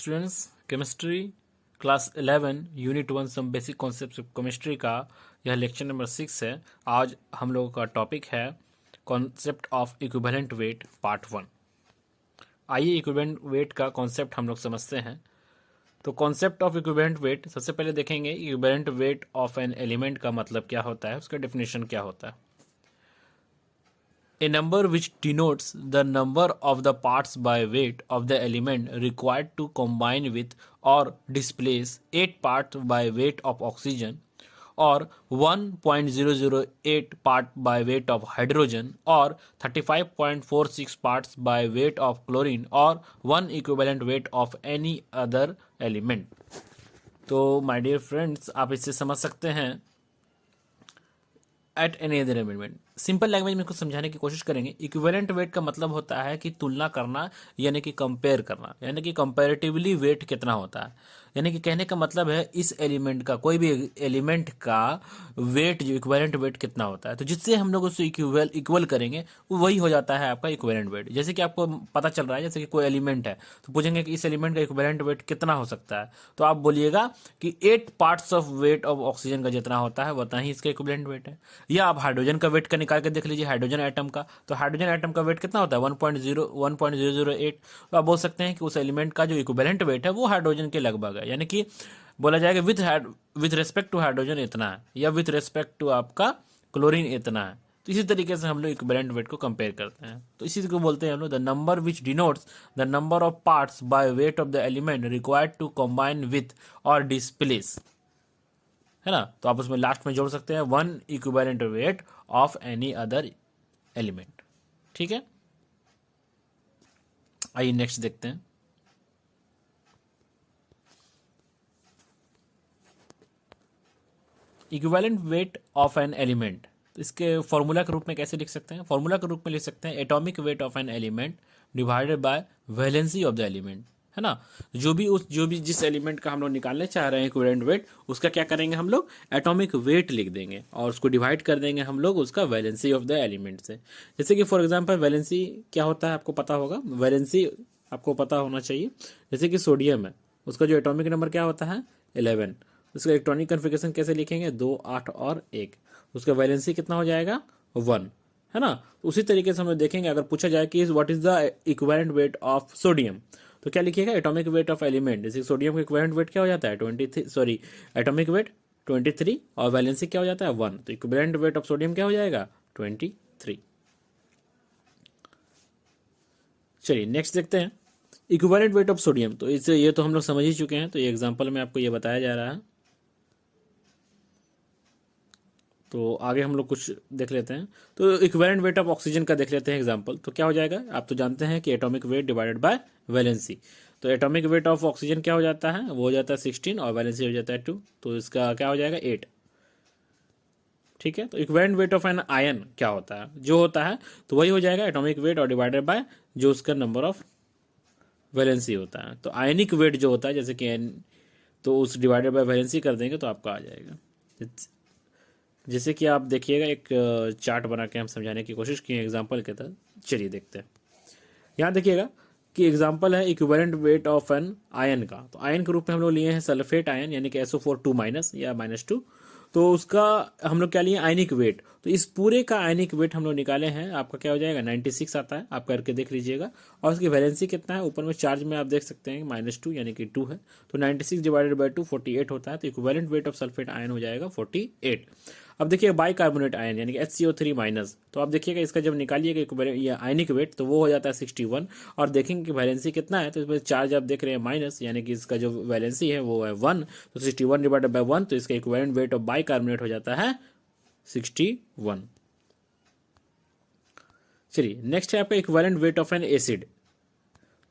Students, chemistry class 11 unit 1 some basic concepts of chemistry का यह lecture number 6 है। आज हम लोगों का टॉपिक है concept of equivalent weight part 1। आइए इक्विवेलेंट वेट का कॉन्सेप्ट हम लोग समझते हैं। तो कॉन्सेप्ट ऑफ इक्विवेलेंट वेट सबसे पहले देखेंगे equivalent weight of an element का मतलब क्या होता है, उसका डेफिनेशन क्या होता है। A number which denotes the number of the parts by weight of the element required to combine with or displace 8 parts by weight of oxygen or 1.008 part by weight of hydrogen or 35.46 parts by weight of chlorine or one equivalent weight of any other element। तो my dear friends, आप इससे समझ सकते हैं at any other element. Simple language में इसको समझाने की कोशिश करेंगे। इक्विवेलेंट वेट का मतलब होता है कि तुलना करना, यानी कि कंपेयर करना, यानी कि कंपैरेटिवली वेट कितना होता है। यानी कि कहने का मतलब है इस एलिमेंट का, कोई भी एलिमेंट का वेट, जो इक्विवेलेंट वेट कितना होता है, तो जिससे हम लोग उससे इक्वल करेंगे वही हो जाता है आपका इक्विवेलेंट वेट। जैसे कि आपको पता चल रहा है, जैसे कि कोई एलिमेंट है तो पूछेंगे कि इस एलिमेंट का इक्विवेलेंट वेट कितना हो सकता है, तो आप बोलिएगा कि 8 parts of weight of oxygen का जितना होता है उतना ही इसका इक्विवेलेंट वेट है। या आप हाइड्रोजन का वेट का निकाल के देख लीजिए, हाइड्रोजन एटम का, तो हाइड्रोजन एटम का वेट कितना होता है 1.008। तो आप बोल सकते हैं कि उस एलिमेंट का जो इक्विवेलेंट वेट है वो हाइड्रोजन के लगभग है। यानी कि बोला जाएगा विथ रेस्पेक्ट टू हाइड्रोजन इतना है, या विथ रेस्पेक्ट टू आपका क्लोरीन इतना है। तो इसी तरीके से हम लोग इक्विवेलेंट वेट को कंपेयर करते हैं। तो इसी को बोलते हैं हम लोग the number which denotes the number of parts by weight of the element required to combine with और डिस्प्लेस, है ना। तो आप उसमें लास्ट में जोड़ सकते हैं one equivalent weight of any other element. ठीक है, आइए नेक्स्ट देखते हैं। Equivalent weight of an element, तो इसके फॉर्मूला के रूप में कैसे लिख सकते हैं? फॉर्मूला के रूप में लिख सकते हैं atomic weight of an element divided by valency of the element, है ना। जो भी जिस एलिमेंट का हम लोग निकालने चाह रहे हैं इक्विवेलेंट वेट, उसका क्या करेंगे हम लोग एटॉमिक वेट लिख देंगे और उसको डिवाइड कर देंगे हम लोग उसका वैलेंसी ऑफ द एलिमेंट से। जैसे कि फॉर एग्जांपल वैलेंसी क्या होता है आपको पता होगा, वैलेंसी आपको पता होना चाहिए। जैसे कि सोडियम है, उसका जो एटॉमिक नंबर क्या होता है 11। उसका इलेक्ट्रॉनिक कन्फिगरेशन कैसे लिखेंगे 2, 8 और 1। उसका वैलेंसी कितना हो जाएगा 1, है ना। उसी तरीके से हम देखेंगे अगर पूछा जाए कि what is the equivalent weight of sodium, तो क्या लिखिएगा एटॉमिक वेट ऑफ एलिमेंट। जैसे सोडियम का इक्विवेलेंट वेट क्या हो जाता है 23, एटॉमिक वेट 23 और वैलेंसी क्या हो जाता है 1, तो इक्विवेलेंट वेट ऑफ सोडियम क्या हो जाएगा 23। चलिए नेक्स्ट देखते हैं इक्विवेलेंट वेट ऑफ सोडियम। तो इससे ये तो हम लोग समझ ही चुके हैं, तो ये एग्जांपल में आपको ये बताया जा रहा है। तो आगे हम लोग कुछ देख लेते हैं। तो इक्विवेलेंट वेट ऑफ ऑक्सीजन का देख लेते हैं एग्जांपल। तो क्या हो जाएगा, आप तो जानते हैं कि atomic weight divided bye valency. तो एटॉमिक वेट ऑफ ऑक्सीजन क्या हो जाता है, वो हो जाता है 16 और वैलेंसी हो जाता है 2, तो इसका क्या हो जाएगा 8। ठीक है, तो equivalent weight of an ion क्या होता है, जो होता है तो वही हो जाएगा एटॉमिक वेट और डिवाइडेड बाय जो उसका नंबर ऑफ वैलेंसी होता है। तो आयनिक वेट जो होता है जैसे कि एन, तो उस डिवाइडेड बाय वैलेंसी कर देंगे तो आपका आ जाएगा। जैसे कि आप देखिएगा एक चार्ट बना के हम समझाने की कोशिश किए एग्जांपल के तहत। चलिए देखते हैं, यहाँ देखिएगा कि एग्जांपल है equivalent weight of an ion का। तो आयन के रूप में हम लोग लिए हैं सल्फेट आयन, यानी कि SO4 2- या -2। तो उसका हम लोग क्या लिए आयनिक वेट। तो इस पूरे का आयनिक वेट हम लोग निकाले हैं, आपका क्या हो जाएगा 96 आता है, आप करके देख लीजिएगा। और उसकी वैलेंसी कितना है, ऊपर में चार्ज में आप देख सकते हैं -2 यानी कि 2 है। तो 96 डिवाइडेड बाय 2 48 होता है। तो equivalent weight of sulphate ion हो जाएगा 48। अब देखिए बाइकार्बोनेट आयन यानी कि HCO3-, तो आप देखिएगा इसका जब निकालिएगा ये आयनिक वेट तो वो हो जाता है 61। और देखेंगे कि वैलेंसी कितना है, तो इसमें चार्ज आप देख रहे हैं माइनस, यानी कि इसका जो वैलेंसी है वो है 1। तो 61 डिवाइडेड बाय 1, तो इसका इक्विवेलेंट वेट ऑफ बाइकार्बोनेट हो जाता है 61। चलिए नेक्स्ट है आपका equivalent weight of N acid.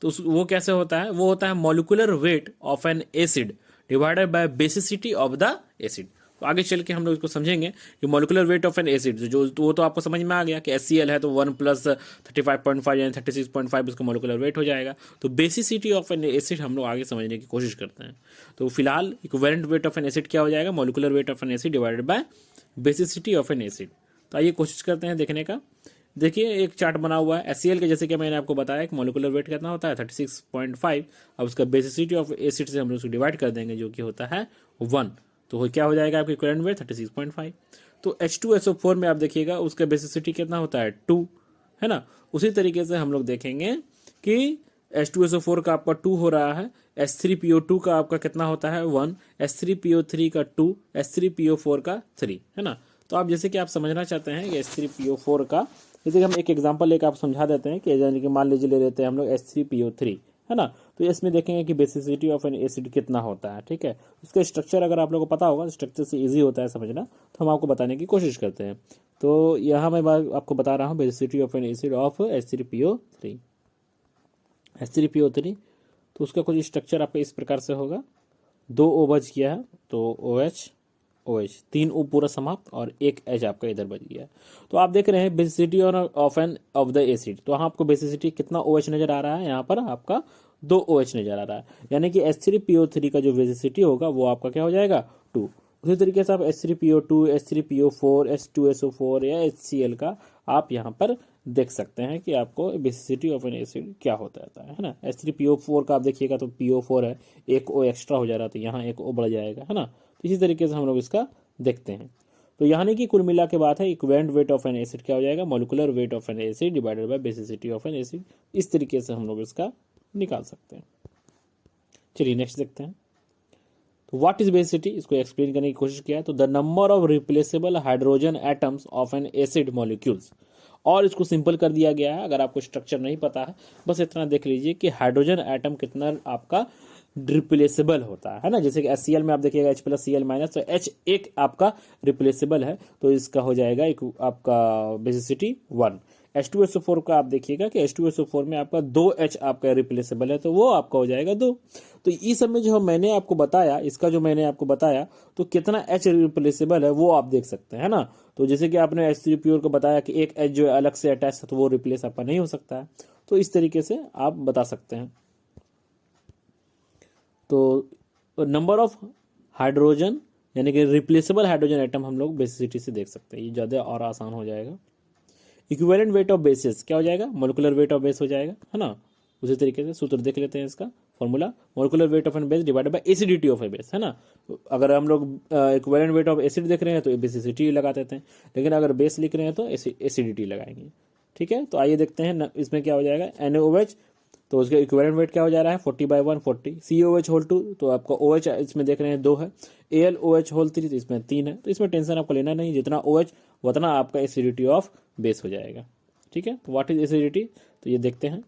तो वो कैसे होता है, वो होता है molecular weight of N acid divided by basicity of the acid. तो आगे चल के हम लोग इसको समझेंगे कि molecular weight of N acid जो वो तो आपको समझ में आ गया कि HCl है तो 1 + 35.5 यानी 36.5 उसका मॉलिक्यूलर वेट हो जाएगा। तो बेसिसिटी ऑफ एन एसिड हम लोग आगे समझने की कोशिश करते हैं। तो फिलहाल equivalent weight of N acid क्या हो जाएगा, molecular wait of N acid divided by basicity of N acid. तो आइए कोशिश करते हैं देखने का। देखिए एक चार्ट बना हुआ है HCl के, जैसे कि मैंने आपको बताया कि मोलिकुलर वेट कितना होता है 36.5। अब उसका बेसिसिटी ऑफ एसिड से हम लोग उसको डिवाइड कर देंगे जो कि होता है 1, तो वो क्या हो जाएगा आपकी इक्विवेलेंट वेट 36.5। तो H2SO4 में आप देखिएगा उसका बेसिसिटी कितना होता है 2, है ना। उसी तरीके से हम लोग देखेंगे कि H2SO4 का आपका 2 हो रहा है, H3PO2 का आपका कितना होता है 1, H3PO3 का 2, H3PO4 का 3, है ना। तो आप जैसे कि आप समझना चाहते हैं कि H3PO4 का, जैसे कि हम एक एग्जांपल लेकर आप समझा देते हैं कि यानी कि मान लीजिए ले लेते हैं हम लोग H3PO3, है ना। तो इसमें देखेंगे कि बेसिसिटी ऑफ एन एसिड कितना होता है, ठीक है। उसका स्ट्रक्चर अगर आप लोगों को पता होगा, स्ट्रक्चर से इजी होता है समझना, तो हम आपको बताने की कोशिश करते हैं। तो यहाँ मैं आपको बता रहा हूँ basicity of N acid of H3PO3। H3PO3 तो उसका कुछ स्ट्रक्चर आपका इस प्रकार से होगा, 2 O बच गया है तो OH OH 3 O पूरा समाप्त और एक H आपका इधर बच गया। तो आप देख रहे हैं बेसिसिटी ऑफ द एसिड, तो यहाँ आपको बेसिसिटी कितना OH नजर आ रहा है, यहाँ पर आपका 2 OH नजर आ रहा है, यानी कि H3PO3 का जो बेसिसिटी होगा वो आपका क्या हो जाएगा 2। उसी तरीके से आप H3PO2, H3PO4, H2SO4 या HCl का आप यहाँ पर देख सकते हैं कि आपको बेसिसिटी ऑफ एन एसिड क्या होता है ना। H3PO4 का आप देखिएगा तो PO4 है, एक O एक्स्ट्रा हो जा रहा है तो यहाँ एक O बढ़ जाएगा, है ना। तो इसी तरीके से हम लोग इसका देखते हैं। तो यानी कि कुल मिला के बात है equivalent weight of N acid क्या हो जाएगा, molecular wait of N acid divided by basicity of N acid. इस तरीके से हम लोग इसका निकाल सकते हैं। चलिए नेक्स्ट देखते हैं। तो व्हाट इज बेसिसिटी, इसको एक्सप्लेन करने की कोशिश किया है। तो the number of replaceable hydrogen atoms of N acid molecules, और इसको सिंपल कर दिया गया है। अगर आपको स्ट्रक्चर नहीं पता है बस इतना देख लीजिए कि हाइड्रोजन एटम कितना आपका रिप्लेसेबल होता है ना। जैसे कि HCl में आप देखिएगा H+Cl- तो H एक आपका रिप्लेसेबल है, तो इसका हो जाएगा एक आपका बेसिसिटी 1। H2SO4 का आप देखिएगा कि H2SO4 में आपका 2H आपका रिप्लेसेबल है, तो वो आपका हो जाएगा 2। तो इस सब में जो मैंने आपको बताया, इसका जो मैंने आपको बताया तो कितना H रिप्लेसेबल है वो आप देख सकते हैं ना। तो जैसे कि आपने H3PO को बताया कि एक H जो है अलग से अटैच है तो वो रिप्लेस आपका नहीं हो सकता है, तो इस तरीके से आप बता सकते हैं। तो नंबर ऑफ हाइड्रोजन यानी कि रिप्लेसेबल हाइड्रोजन आइटम हम लोग बेसिसिटी से देख सकते हैं, ये ज़्यादा और आसान हो जाएगा। इक्विवेलेंट वेट ऑफ बेसिस क्या हो जाएगा, मोलिकुलर वेट ऑफ बेस हो जाएगा, है ना। उसी तरीके से सूत्र देख लेते हैं इसका formula, molecular weight of an base divided by acidity of a base, है ना। अगर हम लोग इक्विवेलेंट वेट ऑफ एसिड देख रहे हैं तो बेसिसिटी लगा देते हैं, लेकिन अगर बेस लिख रहे हैं तो एसिडिटी लगाएंगे, ठीक है। तो आइए देखते हैं इसमें क्या हो जाएगा। NaOH तो उसका इक्विवेलेंट वेट क्या हो जा रहा है 40/1 40। COH होल 2 तो आपका OH इसमें देख रहे हैं 2 है। AlOH होल 3 तो इसमें 3 है। तो इसमें टेंशन आपको लेना नहीं, जितना OH उतना आपका एसिडिटी ऑफ बेस हो जाएगा, ठीक है। तो व्हाट इज एसिडिटी, तो ये देखते हैं।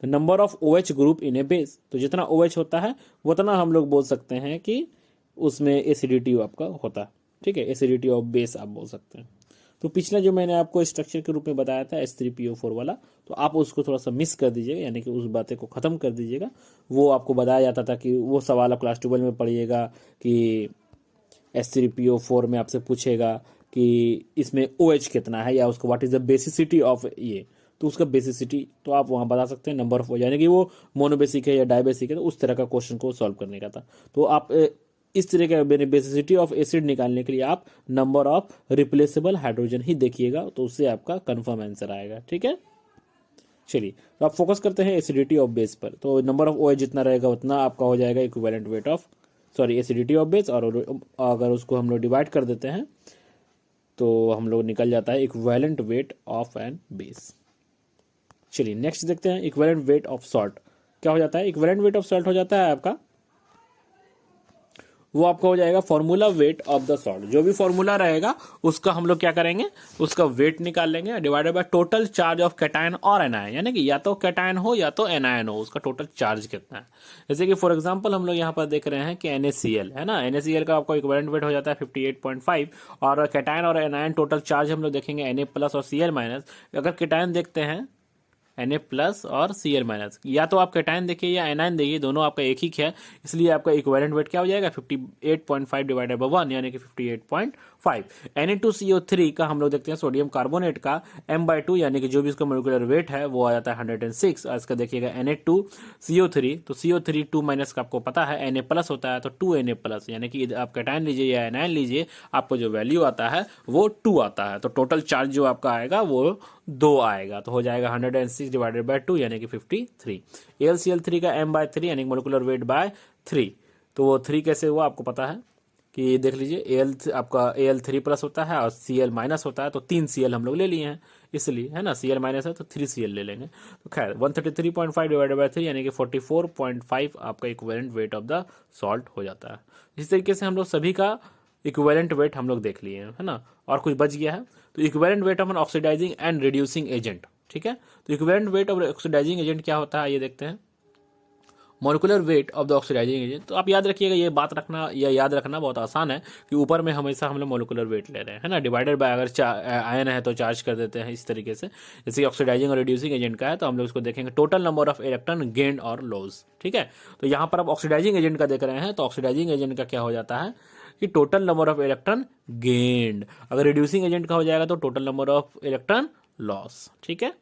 तो number of OH group in A base, तो जितना OH होता है उतना हम लोग बोल सकते हैं कि उसमें एसिडिटी आपका होता है, ठीक है। एसिडिटी ऑफ बेस आप बोल सकते हैं। तो पिछला जो मैंने आपको स्ट्रक्चर के रूप में बताया था H3PO4 वाला, तो आप उसको थोड़ा सा मिस कर दीजिएगा, यानी कि उस बातें को ख़त्म कर दीजिएगा। वो आपको बताया जाता था कि वो सवाल आप क्लास 12 में पढ़िएगा कि H3PO4 में आपसे पूछेगा कि इसमें OH कितना है या उसका what is the basicity of ये, तो उसका बेसिसिटी तो आप वहाँ बता सकते हैं नंबर ऑफ, यानी कि वो मोनोबेसिक है या डायबेसिक है, तो उस तरह का क्वेश्चन को सॉल्व करने का था। तो आप इस तरह का बेसिसिटी ऑफ एसिड निकालने के लिए आप नंबर ऑफ रिप्लेसेबल हाइड्रोजन ही देखिएगा, तो उससे आपका कंफर्म आंसर आएगा, ठीक है। चलिए तो आप फोकस करते हैं एसिडिटी ऑफ बेस पर। तो नंबर ऑफ OH जितना रहेगा उतना आपका हो जाएगा equivalent weight of acidity of base, और अगर उसको हम लोग डिवाइड कर देते हैं तो हम लोग निकल जाता है equivalent weight of an base. चलिए नेक्स्ट देखते हैं इक्विवेलेंट वेट ऑफ सॉल्ट क्या हो जाता है। इक्विवेलेंट वेट ऑफ सॉल्ट हो जाता है आपका, वो आपका हो जाएगा formula wait of the salt. जो भी फॉर्मूला रहेगा उसका हम लोग क्या करेंगे, उसका वेट निकाल लेंगे divided by total charge of cation और एनायन, यानी कि या तो कैटायन हो या तो एनायन हो, उसका टोटल चार्ज कितना है। जैसे कि फॉर एग्जांपल हम लोग यहाँ पर देख रहे हैं कि NaCl है ना, NaCl का आपका इक्विवेलेंट वेट हो जाता है 58.5, और कैटायन और एनायन टोटल चार्ज हम लोग देखेंगे Na+ और Cl-। अगर कैटायन देखते हैं Na+ और Cl-, या तो आप कैटायन देखिए या एनायन देखिए, दोनों आपका एक ही है, इसलिए आपका इक्विवेलेंट वेट क्या हो जाएगा 58.5 डिवाइडेड बाय 1, यानी कि 58.5 5। Na2CO3 का हम लोग देखते हैं सोडियम कार्बोनेट का m/2 यानी कि जो भी इसका मोलिकुलर वेट है वो आ जाता है 106। और इसका देखिएगा Na2CO3, तो CO3 2 माइनस का आपको पता है Na प्लस होता है, तो 2Na प्लस यानी कि आप कैटायन लीजिए या एनायन लीजिए, आपको जो वैल्यू आता है वो 2 आता है। तो टोटल चार्ज जो आपका आएगा वो 2 आएगा, तो हो जाएगा 106 डिवाइडेड बाय 2 यानी कि 53। AlCl3 का m/3 यानी मोलिकुलर वेट बाय 3, तो वो 3 कैसे हुआ आपको पता है कि देख लीजिए आपका Al3 प्लस होता है और Cl माइनस होता है, तो 3 Cl हम लोग ले लिए हैं इसलिए, है ना, Cl माइनस है तो 3 Cl ले लेंगे। तो खैर 133.5 डिवाइडेड बाय 3 यानी कि 44.5 आपका equivalent weight of the salt हो जाता है। इस तरीके से हम लोग सभी का इक्विवेलेंट वेट हम लोग देख लिए हैं, है ना, और कुछ बच गया है। तो equivalent weight of an oxidising and reducing agent, ठीक है। तो equivalent weight of oxidising agent क्या होता है ये देखते हैं, molecular weight of the oxidising agent. तो आप याद रखिएगा, ये बात रखना या याद रखना बहुत आसान है कि ऊपर में हमेशा हम लोग मोलिकुलर वेट ले रहे हैं, है ना, डिवाइडेड बाय अगर आयन है तो चार्ज कर देते हैं इस तरीके से। जैसे कि ऑक्सीडाइजिंग और रिड्यूसिंग एजेंट का है तो हम लोग इसको देखेंगे total number of electron gained और लॉस, ठीक है। तो यहाँ पर आप ऑक्सीडाइजिंग एजेंट का देख रहे हैं, तो ऑक्सीडाइजिंग एजेंट का क्या हो जाता है कि total number of electron gained, अगर रिड्यूसिंग एजेंट का हो जाएगा तो total number of electron loss, ठीक है।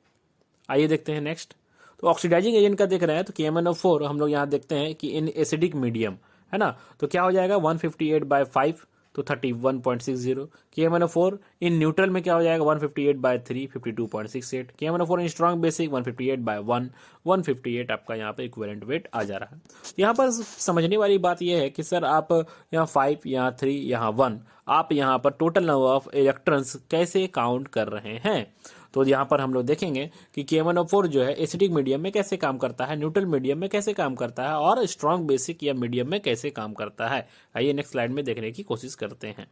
आइए देखते हैं नेक्स्ट। तो ऑक्सीडाइजिंग एजेंट का देख रहे हैं तो KMnO4 हम लोग यहाँ देखते हैं कि इन एसिडिक मीडियम, है ना, तो क्या हो जाएगा 158/5 तो 31.60। KMnO4 इन न्यूट्रल में क्या हो जाएगा 158/3 52.68। KMnO4 इन स्ट्रॉन्ग बेसिक 158/1 158 आपका यहाँ पे इक्विवेलेंट वेट आ जा रहा है। यहाँ पर समझने वाली बात यह है कि सर आप यहाँ 5 यहाँ 3 यहाँ 1 आप यहाँ पर टोटल नंबर ऑफ इलेक्ट्रॉन्स कैसे काउंट कर रहे हैं। तो यहाँ पर हम लोग देखेंगे कि KMnO4 जो है एसिडिक मीडियम में कैसे काम करता है, न्यूट्रल मीडियम में कैसे काम करता है और स्ट्रॉन्ग बेसिक या मीडियम में कैसे काम करता है। आइए नेक्स्ट स्लाइड में देखने की कोशिश करते हैं।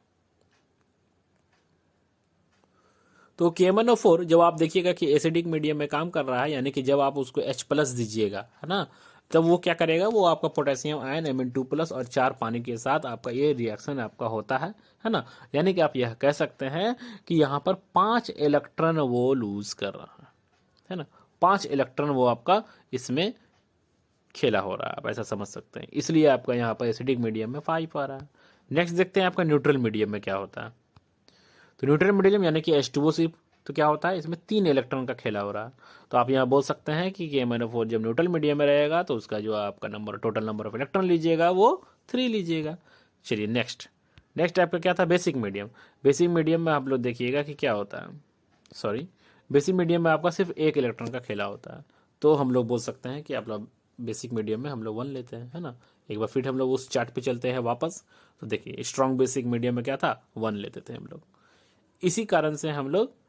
तो KMnO4 जब आप देखिएगा कि एसिडिक मीडियम में काम कर रहा है यानी कि जब आप उसको H+ दीजिएगा, है ना, तब वो क्या करेगा, वो आपका पोटेशियम आयन Mn2+ और 4 पानी के साथ आपका ये रिएक्शन आपका होता है ना। यानी कि आप यह कह सकते हैं कि यहाँ पर 5 इलेक्ट्रॉन वो लूज कर रहा है ना, 5 इलेक्ट्रॉन वो आपका इसमें खेला हो रहा है, आप ऐसा समझ सकते हैं। इसलिए आपका यहाँ पर एसिडिक मीडियम में 5 आ रहा है। नेक्स्ट देखते हैं आपका न्यूट्रल मीडियम में क्या होता है। तो न्यूट्रल मीडियम यानी कि H2O सिर्फ, तो क्या होता है इसमें 3 इलेक्ट्रॉन का खेला हो रहा है। तो आप यहाँ बोल सकते हैं कि KMnO4 जब न्यूट्रल मीडियम में रहेगा तो उसका जो आपका number total number of electron लीजिएगा वो 3 लीजिएगा। चलिए नेक्स्ट आपका क्या था, बेसिक मीडियम। बेसिक मीडियम में आप लोग देखिएगा कि क्या होता है, बेसिक मीडियम में आपका सिर्फ 1 इलेक्ट्रॉन का खेला होता है। तो हम लोग बोल सकते हैं कि आप लोग बेसिक मीडियम में हम लोग 1 लेते हैं, है ना। एक बार फिर हम लोग उस चार्ट पे चलते हैं वापस, तो देखिए स्ट्रॉन्ग बेसिक मीडियम में क्या था 1 लेते थे हम लोग। इसी कारण से हम लोग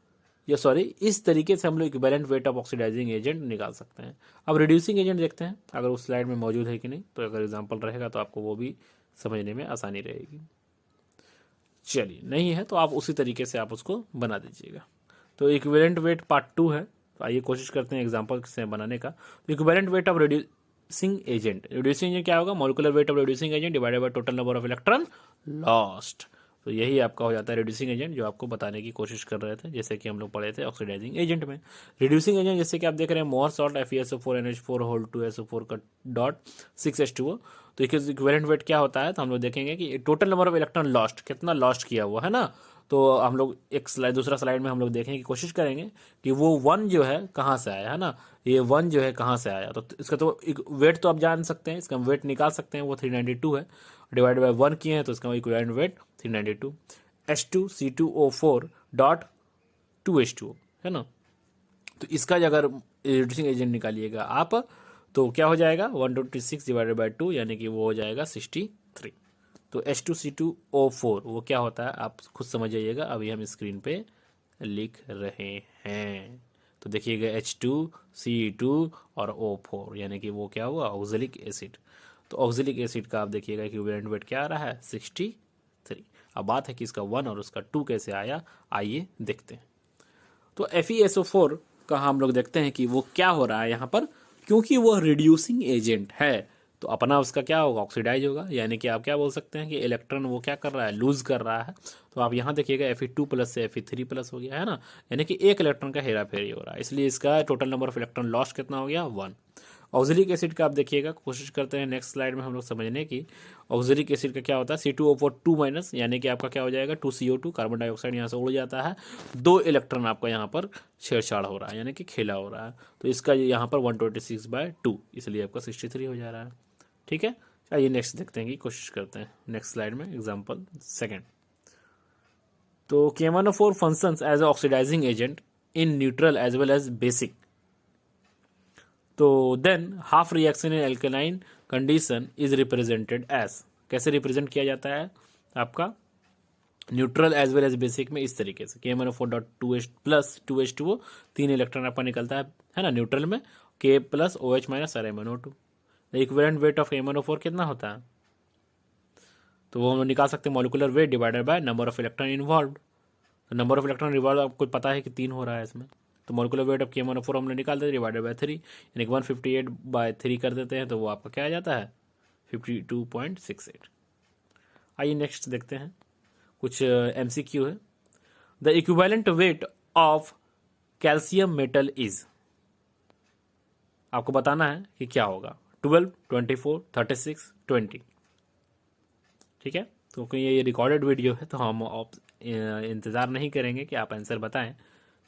इस तरीके से हम लोग equivalent weight of oxidising agent निकाल सकते हैं। अब रिड्यूसिंग एजेंट देखते हैं अगर उस स्लाइड में मौजूद है कि नहीं, तो अगर एग्जांपल रहेगा तो आपको वो भी समझने में आसानी रहेगी। चलिए नहीं है तो आप उसी तरीके से आप उसको बना दीजिएगा। तो इक्विवेलेंट वेट पार्ट 2 है, तो आइए कोशिश करते हैं एग्जाम्पल से बनाने का। तो equivalent weight of reducing agent क्या होगा, molecular weight of reducing agent divided by total number of electron lost. तो यही आपका हो जाता है रिड्यूसिंग एजेंट, जो आपको बताने की कोशिश कर रहे थे, जैसे कि हम लोग पढ़े थे ऑक्सीडाइजिंग एजेंट में। रिड्यूसिंग एजेंट जैसे कि आप देख रहे हैं मोर सॉल्ट FeSO4NH4 का डॉट 6H2O। तो इक्विवेलेंट वेट क्या होता है, तो हम लोग देखेंगे कि total number of electron lost कितना लॉस्ट किया हुआ है ना। तो हम लोग एक स्लाइड दूसरा स्लाइड में हम लोग देखने की कोशिश करेंगे कि वो 1 जो है कहाँ से आया, है ना, ये 1 जो है कहाँ से आया। तो इसका तो वेट तो आप जान सकते हैं, इसका वेट निकाल सकते हैं, वो 392 है, डिवाइड बाय 1 किए हैं तो इसका equivalent weight 392। H2C2O4 dot 2H2O, है ना। तो इसका अगर रिड्यूसिंग एजेंट निकालिएगा आप तो क्या हो जाएगा 126 डिवाइडेड बाय 2 यानी कि वो हो जाएगा 63। तो H2C2O4 वो क्या होता है आप खुद समझ जाइएगा, अभी हम स्क्रीन पे लिख रहे हैं। तो देखिएगा H2C2 और O4 यानी कि वो क्या हुआ ऑक्जेलिक एसिड। तो ऑक्जेलिक एसिड का आप देखिएगा इक्विवेलेंट वेट क्या आ रहा है 63। अब बात है कि इसका 1 और उसका 2 कैसे आया, आइए देखते हैं। तो FeSO4 का हम लोग देखते हैं कि वो क्या हो रहा है यहाँ पर, क्योंकि वो रिड्यूसिंग एजेंट है तो अपना उसका क्या होगा ऑक्सीडाइज होगा, यानी कि आप क्या बोल सकते हैं कि इलेक्ट्रॉन वो क्या कर रहा है लूज कर रहा है। तो आप यहाँ देखिएगा Fe2+ से Fe3+ हो गया, है ना, यानी कि 1 इलेक्ट्रॉन का हेरा फेरी हो रहा है, इसलिए इसका total number of electron lost कितना हो गया 1। ऑक्जेलिक एसिड का आप देखिएगा, कोशिश करते हैं नेक्स्ट स्लाइड में हम लोग समझने की। ऑक्जेलिक एसिड का क्या होता है, C2O4 2 माइनस, यानी कि आपका क्या हो जाएगा 2CO2, कार्बन डाइऑक्साइड यहाँ से उड़ जाता है, 2 इलेक्ट्रॉन आपका यहाँ पर छेड़छाड़ हो रहा है, यानी कि खेला हो रहा है, तो इसका यहाँ पर 126/2, इसलिए आपका 63 हो जा रहा है। ठीक है, आइए नेक्स्ट देखते हैं कि कोशिश करते हैं नेक्स्ट स्लाइड में एग्जाम्पल सेकेंड। तो KMnO4 functions as oxidizing agent in neutral as well as basic. तो देन हाफ रिएक्शन इन एल्केनाइन कंडीशन इज रिप्रेजेंटेड एज, कैसे रिप्रेजेंट किया जाता है आपका neutral as well as basic में, इस तरीके से KMnO4.2H प्लस 2H2O, 3 इलेक्ट्रॉन आपका निकलता है ना न्यूट्रल में, K plus OH minus MnO2। The equivalent weight of KMnO4 कितना होता है, तो वो हम लोग निकाल सकते हैं molecular weight divided by number of electron involved. तो नंबर ऑफ इलेक्ट्रॉन इन्वॉल्व आपको पता है कि 3 हो रहा है इसमें, तो मॉलिकुलर वेट ऑफ KMnO4 हम लोग निकाल देते हैं डिवाइडेड बाय 3, यानी 158/3 कर देते हैं, तो वो आपका क्या आ जाता है 52.68। आइए नेक्स्ट देखते हैं, कुछ MCQ है। The equivalent weight of calcium metal is, आपको बताना है कि क्या होगा, 12, 24, 36, 20। ठीक है, तो क्योंकि ये रिकॉर्डेड वीडियो है तो हम इंतज़ार नहीं करेंगे कि आप आंसर बताएं,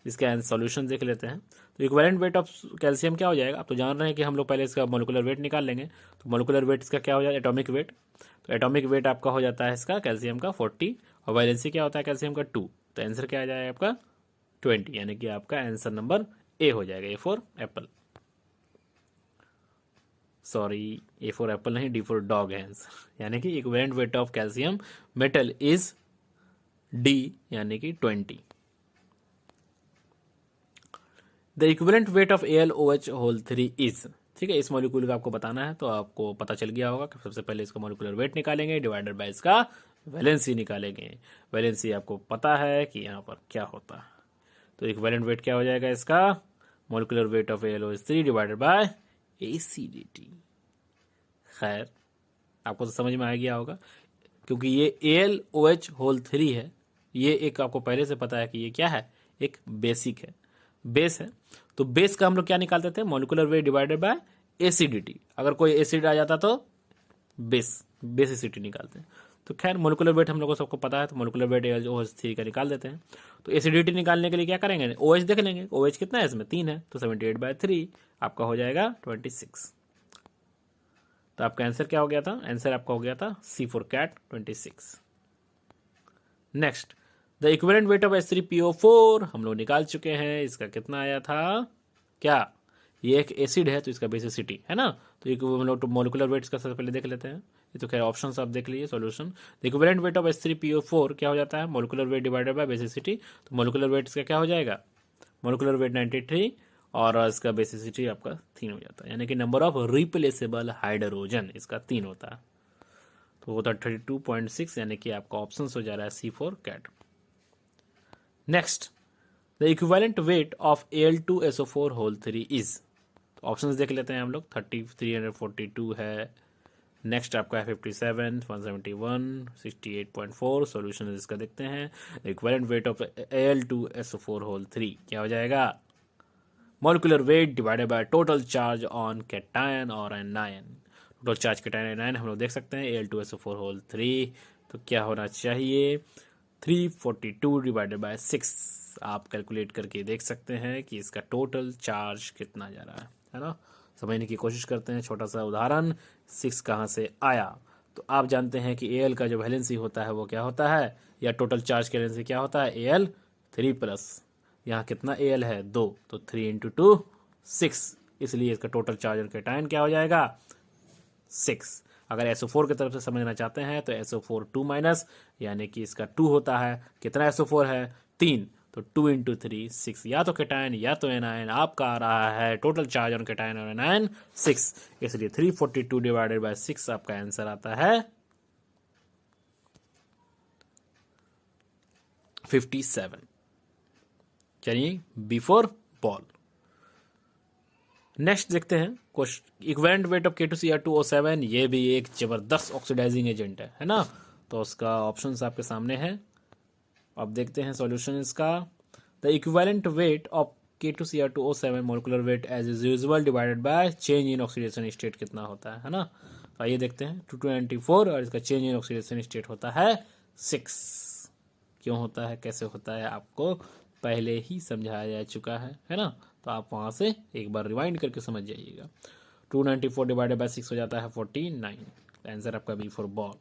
इसका सॉल्यूशन देख लेते हैं। तो इक्विवेलेंट वेट ऑफ कैल्शियम क्या हो जाएगा, आप तो जान रहे हैं कि हम लोग पहले इसका मोलिकुलर वेट निकाल लेंगे। तो मोलिकुलर वेट इसका क्या हो जाएगा, एटॉमिक वेट। तो एटॉमिक वेट आपका हो जाता है इसका कैल्शियम का 40, और वैलेंसी क्या होता है कैल्शियम का 2, तो आंसर क्या आ जाएगा आपका 20, यानी कि आपका आंसर नंबर ए हो जाएगा, A for Apple, sorry A for Apple नहीं, D फॉर डॉग है आंसर, यानी कि equivalent weight of calcium metal is D, यानी कि 20। The equivalent weight of AlOH3 is, ठीक है, इस मॉलिक्यूल का आपको बताना है, तो आपको पता चल गया होगा कि सबसे पहले इसका मॉलिक्यूलर वेट निकालेंगे डिवाइडेड बाय इसका वैलेंसी निकालेंगे। वैलेंसी आपको पता है कि यहाँ पर क्या होता है, तो इक्विवेलेंट वेट क्या हो जाएगा इसका, molecular weight of AlOH3 divided by acidity. खैर आपको तो समझ में आ गया होगा, क्योंकि ये AlOH3 है, ये एक आपको पहले से पता है कि ये क्या है, एक बेसिक है, बेस है। तो बेस का हम लोग क्या निकालते थे, molecular weight divided by acidity, अगर कोई एसिड आ जाता तो बेसिसिटी निकालते हैं। तो खैर मॉलिक्यूलर वेट हम लोग को सबको पता है, तो मॉलिक्यूलर वेट AlOH3 का निकाल देते हैं। तो एसिडिटी निकालने के लिए क्या करेंगे, OH देख लेंगे, OH कितना है इसमें 3 है, तो 78/3 आपका हो जाएगा 26। तो आपका आंसर क्या हो गया था, आंसर आपका हो गया था C for cat 26। Next, the equivalent weight of H3PO4 हम लोग निकाल चुके हैं, इसका कितना आया था, क्या ये एक एसिड है तो इसका बेसिसिटी है ना, तो हम लोग मॉलिक्यूलर वेट इसका सबसे पहले देख लेते हैं। ये तो खैर ऑप्शन आप देख लीजिए solution. The equivalent weight of H3PO4 क्या हो जाता है, molecular weight divided bye basicity, तो मॉलिक्यूलर वेट इसका क्या हो जाएगा, मॉलिक्यूलर वेट 93 और इसका बेसिसिटी आपका 3 हो जाता है, यानी कि नंबर ऑफ रिप्लेसेबल हाइड्रोजन इसका 3 होता है, तो होता है 32.6, यानी कि आपका ऑप्शन हो जा रहा है C for cat. Next, the equivalent weight of Al2SO4 is, तो ऑप्शंस देख लेते हैं हम लोग, 342 है, नेक्स्ट आपका है 57, 171, 68.4, सॉल्यूशन इसका देखते हैं। इक्विवेलेंट वेट ऑफ Al2SO4 क्या हो जाएगा, molecular weight divided by total charge on cation और anion, total charge cation anion हम लोग देख सकते हैं Al2SO4 तो क्या होना चाहिए 342 डिवाइडेड बाय 6, आप कैलकुलेट करके देख सकते हैं कि इसका टोटल चार्ज कितना जा रहा है ना। समझने की कोशिश करते हैं, छोटा सा उदाहरण, 6 कहाँ से आया, तो आप जानते हैं कि Al का जो वैलेंसी होता है वो क्या होता है, या टोटल चार्ज की वैलेंसी क्या होता है Al3 प्लस, यहाँ कितना Al है 2, तो 3 × 2 6, इसलिए इसका टोटल चार्ज और कैटायन क्या हो जाएगा 6। अगर SO4 की तरफ से समझना चाहते हैं तो SO4 2 माइनस, यानी कि इसका 2 होता है, कितना SO4 है 3, तो 2 × 3 6, या तो कैटायन या तो एनायन आपका आ रहा है, टोटल चार्ज ऑन कैटायन और एनायन 6, इसलिए 342 डिवाइडेड बाय 6 आपका आंसर आता है 57, चलिए B फॉर बॉल। नेक्स्ट देखते हैं question, equivalent weight of K2Cr2O7, ये भी एक जबरदस्त ऑक्सीडाइजिंग एजेंट है ना, तो उसका ऑप्शंस आपके सामने है, अब देखते हैं सॉल्यूशन इसका। The equivalent weight of K2Cr2O7 molecular weight as is usual divided by change in oxidation state कितना होता है ना। तो आइए देखते हैं 294 और इसका चेंज इन ऑक्सीडेशन स्टेट होता है 6। क्यों होता है, कैसे होता है, आपको पहले ही समझाया जा चुका है ना। तो आप वहाँ से एक बार रिवाइंड करके समझ जाइएगा। 294 डिवाइडेड बाय 6 हो जाता है 49। आंसर आपका बी फॉर बॉल।